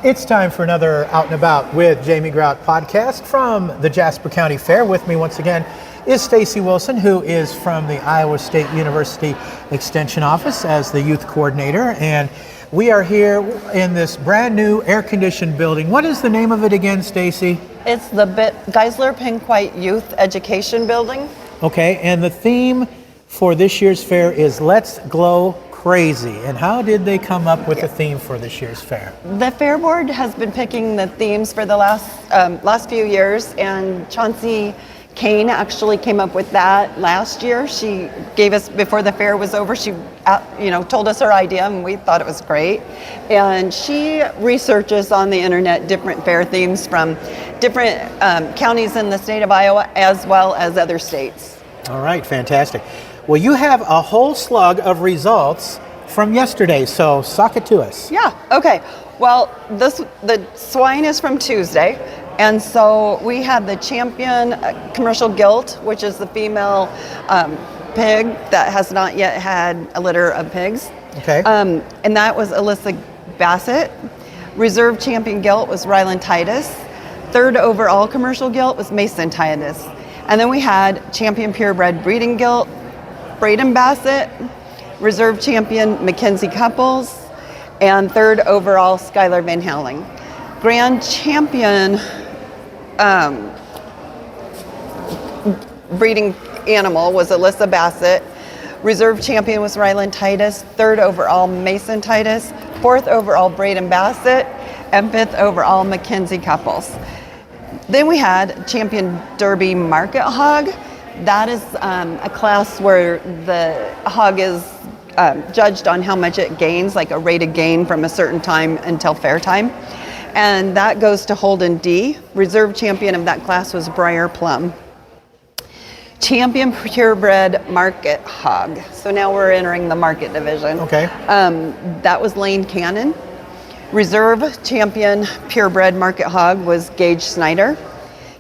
It's time for another Out and About with Jamie Grout podcast from the Jasper County Fair. With me once again is Stacy Wilson, who is from the Iowa State University Extension Office as the youth coordinator. And we are here in this brand new air-conditioned building. What is the name of it again, Stacy? It's the Geisler Pink White Youth Education Building. Okay, and the theme for this year's fair is Let's Glow Crazy. And how did they come up with the theme for this year's fair? The Fair Board has been picking the themes for the last few years, and Chauncey Kane actually came up with that last year. She gave us, before the fair was over, she told us her idea, and we thought it was great. And she researches on the internet different fair themes from different counties in the state of Iowa as well as other states. All right, fantastic. Well, you have a whole slug of results from yesterday, so sock it to us. Yeah, okay. Well, the swine is from Tuesday, and so we had the champion commercial gilt, which is the female pig that has not yet had a litter of pigs. Okay. And that was Alyssa Bassett. Reserve champion gilt was Ryland Titus. Third overall commercial gilt was Mason Titus. And then we had champion purebred breeding gilt, Braden Bassett, reserve champion Mackenzie Couples, and third overall Skylar Van Halen. Grand champion breeding animal was Alyssa Bassett. Reserve champion was Ryland Titus, third overall Mason Titus, fourth overall Braden Bassett, and fifth overall Mackenzie Couples. Then we had champion Derby Market Hog. That is a class where the hog is judged on how much it gains, like a rated gain from a certain time until fair time. And that goes to Holden D. Reserve champion of that class was Briar Plum. Champion purebred market hog. So now we're entering the market division. Okay. That was Lane Cannon. Reserve champion purebred market hog was Gage Snyder.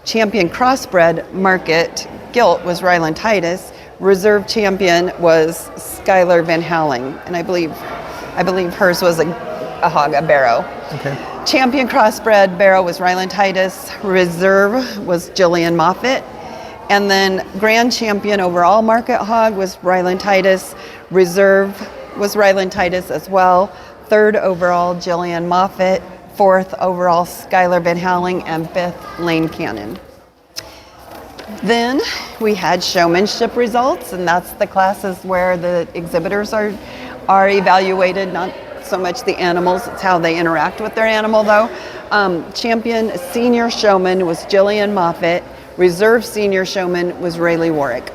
Champion crossbred market gilt was Ryland Titus. Reserve champion was Skylar Van Halen, and I believe hers was a hog, a barrow. Okay. Champion crossbred barrow was Ryland Titus. Reserve was Jillian Moffitt. And then grand champion overall market hog was Ryland Titus. Reserve was Ryland Titus as well. Third overall Jillian Moffitt. Fourth overall Skylar Van Halen, and fifth Lane Cannon. Then we had showmanship results, and that's the classes where the exhibitors are evaluated, not so much the animals, it's how they interact with their animal though. Champion senior showman was Jillian Moffitt. Reserve senior showman was Rayleigh Warwick.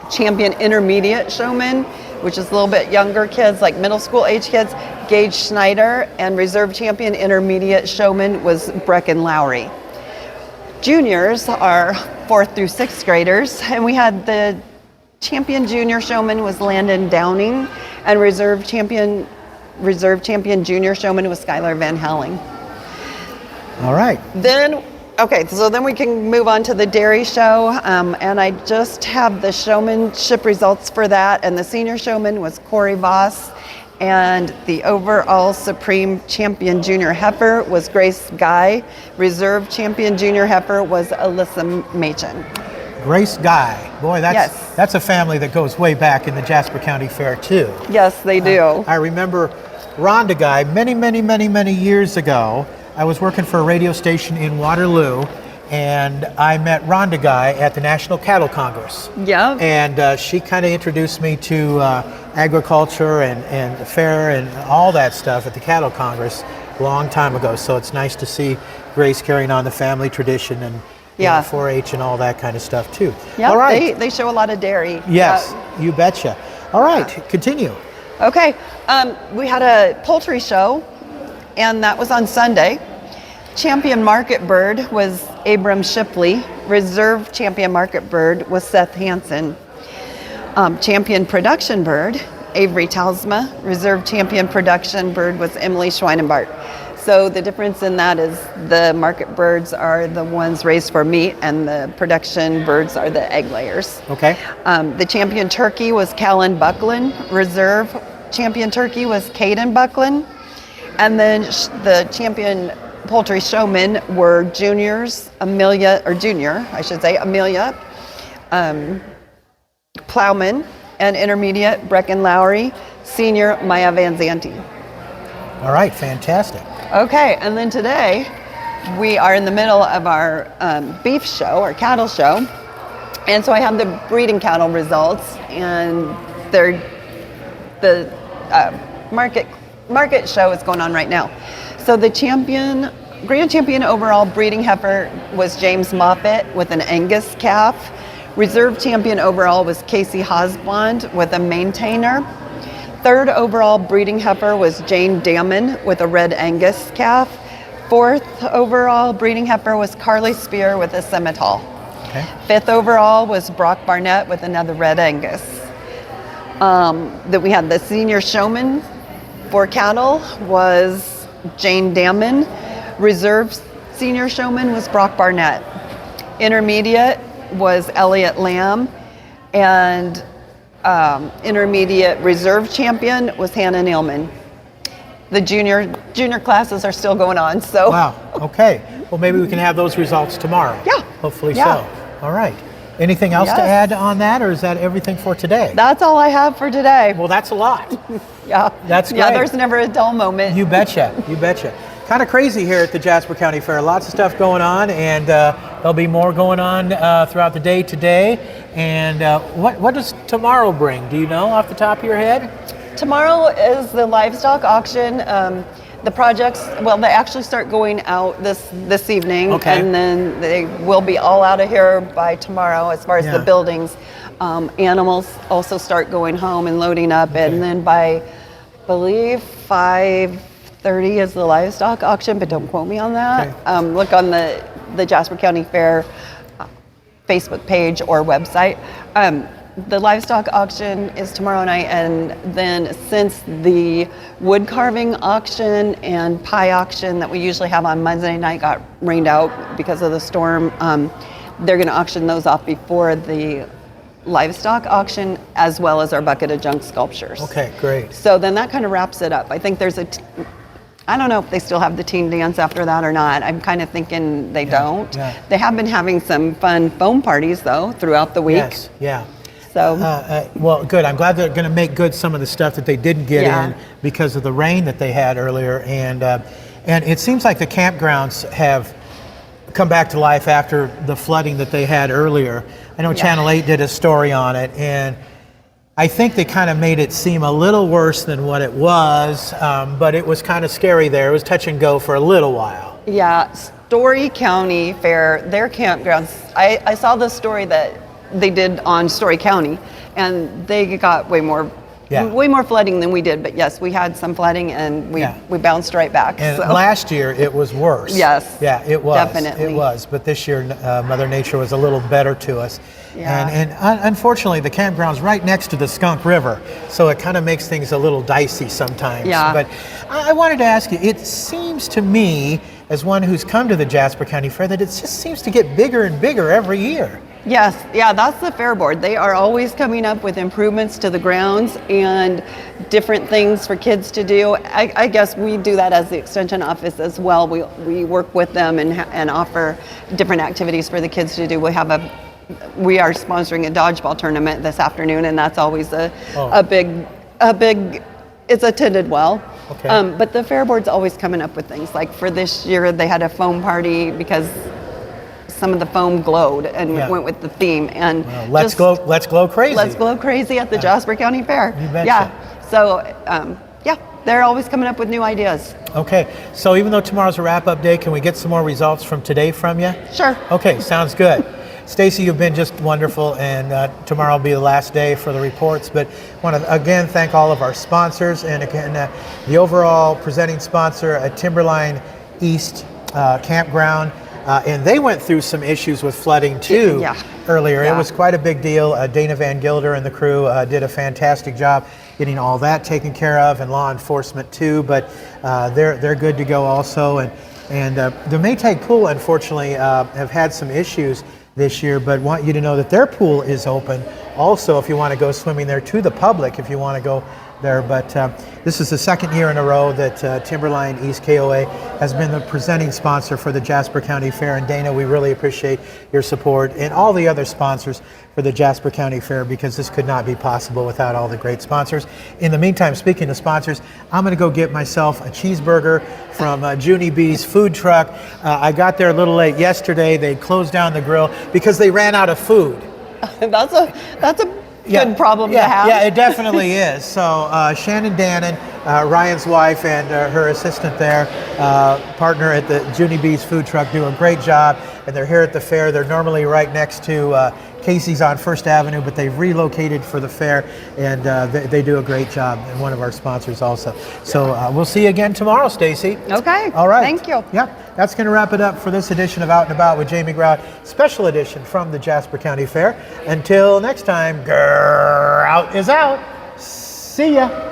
Champion intermediate showman, which is a little bit younger kids, like middle school age kids, Gage Schneider, and reserve champion intermediate showman was Brecken Lowry. Juniors are 4th through 6th graders, and we had the champion junior showman was Landon Downing, and reserve champion junior showman was Skylar Van Halen. All right. Then we can move on to the dairy show, and I just have the showmanship results for that, and the senior showman was Corey Voss, and the overall supreme champion junior heifer was Grace Guy. Reserve champion junior heifer was Alyssa Machen. Grace Guy. Boy, that's a family that goes way back in the Jasper County Fair too. Yes, they do. I remember Rhonda Guy many years ago. I was working for a radio station in Waterloo, and I met Rhonda Guy at the National Cattle Congress. Yeah. And she kind of introduced me to agriculture and the fair and all that stuff at the Cattle Congress a long time ago. So it's nice to see Grace carrying on the family tradition and 4-H and all that kind of stuff too. Yeah, all right. They show a lot of dairy. Yes, you betcha. All right, continue. Okay, we had a poultry show, and that was on Sunday. Champion market bird was Abram Shipley. Reserve champion market bird was Seth Hansen. Champion production bird, Avery Talsma. Reserve champion production bird was Emily Schweinenbart. So the difference in that is the market birds are the ones raised for meat, and the production birds are the egg layers. Okay. The champion turkey was Callan Buckland. Reserve champion turkey was Caden Buckland. And then the champion poultry showmen were juniors, Amelia, Plowman, and intermediate, Brecken Lowry, senior, Maya Van Zanti. All right, fantastic. Okay, and then today we are in the middle of our beef show, our cattle show. And so I have the breeding cattle results, and the market show is going on right now. So the grand champion overall breeding heifer was James Moffett with an Angus calf. Reserve champion overall was Casey Hosbond with a maintainer. Third overall breeding heifer was Jane Damon with a red Angus calf. Fourth overall breeding heifer was Carly Spear with a Simmental. Okay. Fifth overall was Brock Barnett with another red Angus. Then we had the senior showman for cattle was Jane Damon. Reserve senior showman was Brock Barnett. Intermediate was Elliot Lamb, and intermediate reserve champion was Hannah Nealman. The junior classes are still going on, so. Wow, okay. Well, maybe we can have those results tomorrow. Yeah. Hopefully Yeah. so. All right. Anything else to Yes. add on that, or is that everything for today? That's all I have for today. Well, that's a lot. Yeah. That's Yeah, great. there's never a dull moment. You betcha, you betcha. Kind of crazy here at the Jasper County Fair. Lots of stuff going on, and there'll be more going on throughout the day today. And what does tomorrow bring? Do you know off the top of your head? Tomorrow is the livestock auction. The projects, they actually start going out this evening, Okay. and then they will be all out of here by tomorrow as far as Yeah. the buildings. Animals also start going home and loading up, Okay. and then by, I believe, 5:30 is the livestock auction, but don't quote me on that. Okay. Look on the Jasper County Fair Facebook page or website. The livestock auction is tomorrow night, and then since the wood carving auction and pie auction that we usually have on Wednesday night got rained out because of the storm, they're going to auction those off before the livestock auction, as well as our bucket of junk sculptures. Okay, great. So then that kind of wraps it up. I think there's I don't know if they still have the teen dance after that or not. I'm kind of thinking they don't. yeah. They have been having some fun foam parties though throughout the week. Yes, yeah. So Well, good. I'm glad they're going to make good some of the stuff that they didn't get Yeah. in because of the rain that they had earlier, and it seems like the campgrounds have come back to life after the flooding that they had earlier. I know Yeah. Channel 8 did a story on it, and I think they kind of made it seem a little worse than what it was, but it was kind of scary there. It was touch and go for a little while. yeah, Story County Fair, their campgrounds. I saw the story that they did on Story County, and they got way more flooding than we did. But yes, we had some flooding, and we bounced right back. And so. last year it was worse. Yes. Yeah, it was. Definitely. It was. But this year Mother Nature was a little better to us. Yeah. And unfortunately the campground's right next to the Skunk River, so it kind of makes things a little dicey sometimes. Yeah. But I wanted to ask you, it seems to me, as one who's come to the Jasper County Fair, that it just seems to get bigger and bigger every year. Yes, yeah, that's the Fair Board. They are always coming up with improvements to the grounds and different things for kids to do. I guess we do that as the Extension Office as well. We work with them and offer different activities for the kids to do. We are sponsoring a dodgeball tournament this afternoon, and that's always a big. It's attended well. Okay. But the Fair Board's always coming up with things. Like for this year, they had a foam party because some of the foam glowed and went with the theme. And Let's glow crazy. Let's glow crazy at the Jasper County Fair. You betcha. Yeah. So they're always coming up with new ideas. Okay, so even though tomorrow's a wrap-up day, can we get some more results from today from you? Sure. Okay, sounds good. Stacy, you've been just wonderful, and tomorrow will be the last day for the reports, but I want to again thank all of our sponsors, and again the overall presenting sponsor at Timberline East Campground, and they went through some issues with flooding too earlier. Yeah. It was quite a big deal. Dana Van Gilder and the crew did a fantastic job getting all that taken care of, and law enforcement too, but they're good to go also. And the Maytag Pool, unfortunately, have had some issues this year, but want you to know that their pool is open also if you want to go swimming there to the public, if you want to go there. But this is the second year in a row that Timberline East KOA has been the presenting sponsor for the Jasper County Fair. And Dana, we really appreciate your support and all the other sponsors for the Jasper County Fair, because this could not be possible without all the great sponsors. In the meantime, speaking of sponsors, I'm going to go get myself a cheeseburger from Junie B's food truck. I got there a little late yesterday. They closed down the grill because they ran out of food. That's a good problem to have. Yeah, it definitely is. So Shannon Dannon, Ryan's wife, and her assistant there, partner at the Junie B's food truck, do a great job. And they're here at the fair. They're normally right next to Casey's on First Avenue, but they've relocated for the fair, and they do a great job. And one of our sponsors also. So we'll see you again tomorrow, Stacy. Okay. All right. Thank you. Yeah, that's going to wrap it up for this edition of Out and About with Jamie Grout, special edition from the Jasper County Fair. Until next time, out is out. See ya.